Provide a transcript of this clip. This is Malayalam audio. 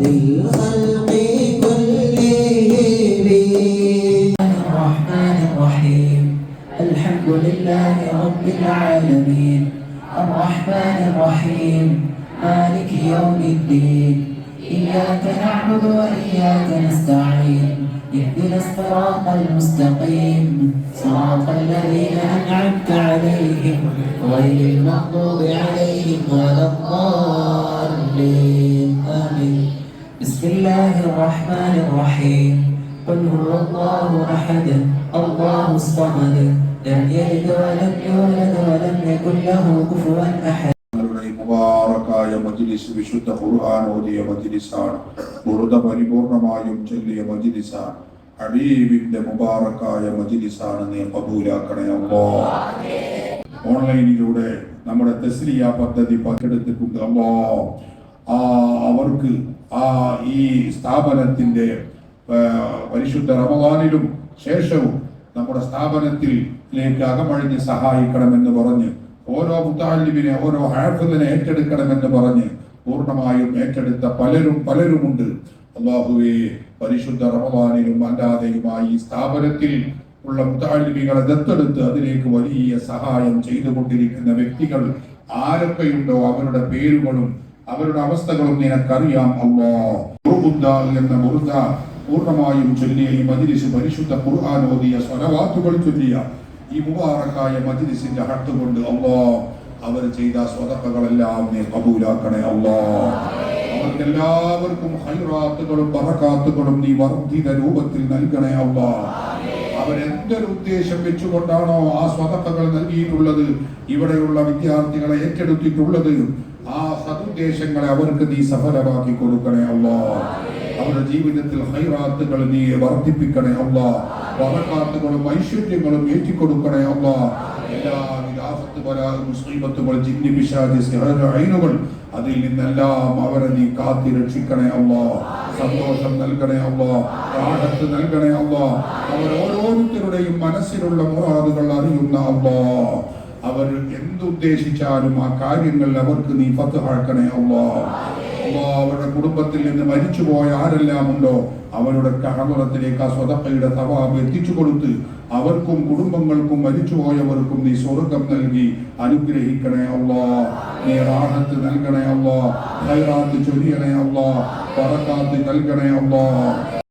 للخلق كلهم. الرحمن الرحيم الحمد لله رب العالمين الرحمن الرحيم مالك يوم الدين إياك نعبد وإياك نستعين اهدنا الصراط المستقيم صراط الذين أنعمت عليهم غير المغضوب عليهم ولا الضالين آمين. بسم الله الرحمن الرحيم قل هو الله أحد الله الصمد لم يلد ولم يولد ولم يكن له كفوا أحد. മുബാറക്കായ മജ്ലിസ് വിശുദ്ധ ഖുർആൻ ഓതിയ മജ്ലിസാണ്. ബുർദ പരിപൂർണമായും ചൊല്ലിയ മജ്ലിസാണ്. ഹബീബിന്റെ മുബാറക്കായ മജ്ലിസാണ്. നീ ഖബൂലാക്കണേ അല്ലാഹ്. ഓൺലൈനിലൂടെ നമ്മുടെ തസ്ലിയ പദ്ധതി പങ്കെടുത്തിട്ടുണ്ട് അല്ലാഹ്. അവർക്ക് ഈ സ്ഥാപനത്തിന്റെ പരിശുദ്ധ റമദാനിലും ശേഷവും നമ്മുടെ സ്ഥാപനത്തിലേക്ക് അകമഴിഞ്ഞ് സഹായിക്കണമെന്ന് പറഞ്ഞ് ഓരോ മുത്തഅല്ലിമിനെ ഓരോ ഹാഫിദിനെ ഏറ്റെടുക്കണമെന്ന് പറഞ്ഞ് പൂർണ്ണമായും ഏറ്റെടുത്ത പലരുമുണ്ട്. അല്ലാഹുവേ, പരിശുദ്ധ റമദാനിലും അല്ലാതെയുമായി ഈ സ്ഥാപനത്തിൽ ഉള്ള മുത്തഅല്ലിമികളെ ദത്തെടുത്ത് അതിലേക്ക് വലിയ സഹായം ചെയ്തുകൊണ്ടിരിക്കുന്ന വ്യക്തികൾ ആരൊക്കെയുണ്ടോ അവരുടെ പേരുകളും അവരുടെ അവസ്ഥകളും നിനക്കറിയാം അല്ലാഹ്. എന്ന ബുർദ പൂർണ്ണമായും ചൊല്ലിയ ഈ മജ്ലിസ് പരിശുദ്ധ ഖുർആൻ ഓതിയ സ്വലവാത്തുകൾ ചൊല്ലിയ ഈ മുബാറക്കായ മജ്ലിസിന്റെ ഹത്ത് കൊണ്ട് അല്ലാഹ് അവർ ചെയ്ത സ്വതക്കകളെല്ലാം നീ ഖബൂലാക്കണേ അല്ലാഹ്. അവർക്കെല്ലാവർക്കും ഖൈറാത്തുകളും ബറകാത്തുകളും നീ വർദ്ധിത രൂപത്തിൽ നൽകണേ അല്ലാഹ്. അവരെന്തൊരു ഉദ്ദേശം വെച്ചുകൊണ്ടാണോ ആ സ്വതക്കകൾ നൽകിയിട്ടുള്ളത്, ഇവിടെയുള്ള വിദ്യാർത്ഥികളെ ഏറ്റെടുത്തിട്ടുള്ളത്, ആ സതുദ്ദേശങ്ങളെ അവർക്ക് നീ സഫലമാക്കി കൊടുക്കണേ അല്ലാഹ്. അവരുടെ ജീവിതത്തിൽ ഖൈറാത്തുകൾ നീ വർദ്ധിപ്പിക്കണേ അല്ലാഹ്. ബറകാത്തുകളും ഐശ്വര്യങ്ങളും ഏറ്റിക്കൊടുക്കണേ അല്ലാഹ്. എല്ലാവിധ ആഫത്ത് ബലാ മുസീബത്തുകൾ ജിന്നി പിശാച് സിഹർ ഐനുകൾ അതിൽ നിന്നെല്ലാം അവരെ നീ കാത്തി രക്ഷിക്കണേ അല്ലാഹ്. സന്തോഷം നൽകണേ അല്ലാഹ്. റാഹത്ത് നൽകണേ അല്ലാഹ്. അവർ ഓരോരുത്തരുടെയും മനസ്സിലുള്ള മുറാദുകൾ അറിയുന്ന അല്ലാഹ്. അവർ എന്തുദ്ദേശിച്ചാലും ആ കാര്യങ്ങൾ അവർക്ക് നീ ഫത്ഹാക്കണേ അല്ലാഹ്. അവരുടെ കുടുംബത്തിൽ നിന്ന് മരിച്ചുപോയ ആരെല്ലാം ഉണ്ടോ അവരുടെ ഹളറത്തിലേക്ക് ആ സ്വതക്കയുടെ സവാബ് എത്തിച്ചു കൊടുത്ത് അവർക്കും കുടുംബങ്ങൾക്കും മരിച്ചുപോയവർക്കും നീ സ്വർഗം നൽകി അനുഗ്രഹിക്കണേ അല്ലാഹ്. നീ റാഹത്ത് നൽകണേ അല്ലാഹ്. ഖൈറാത്ത് ചൊരിയണേ അല്ലാഹ്. ബറകാത്ത് നൽകണേ അല്ലാഹ്.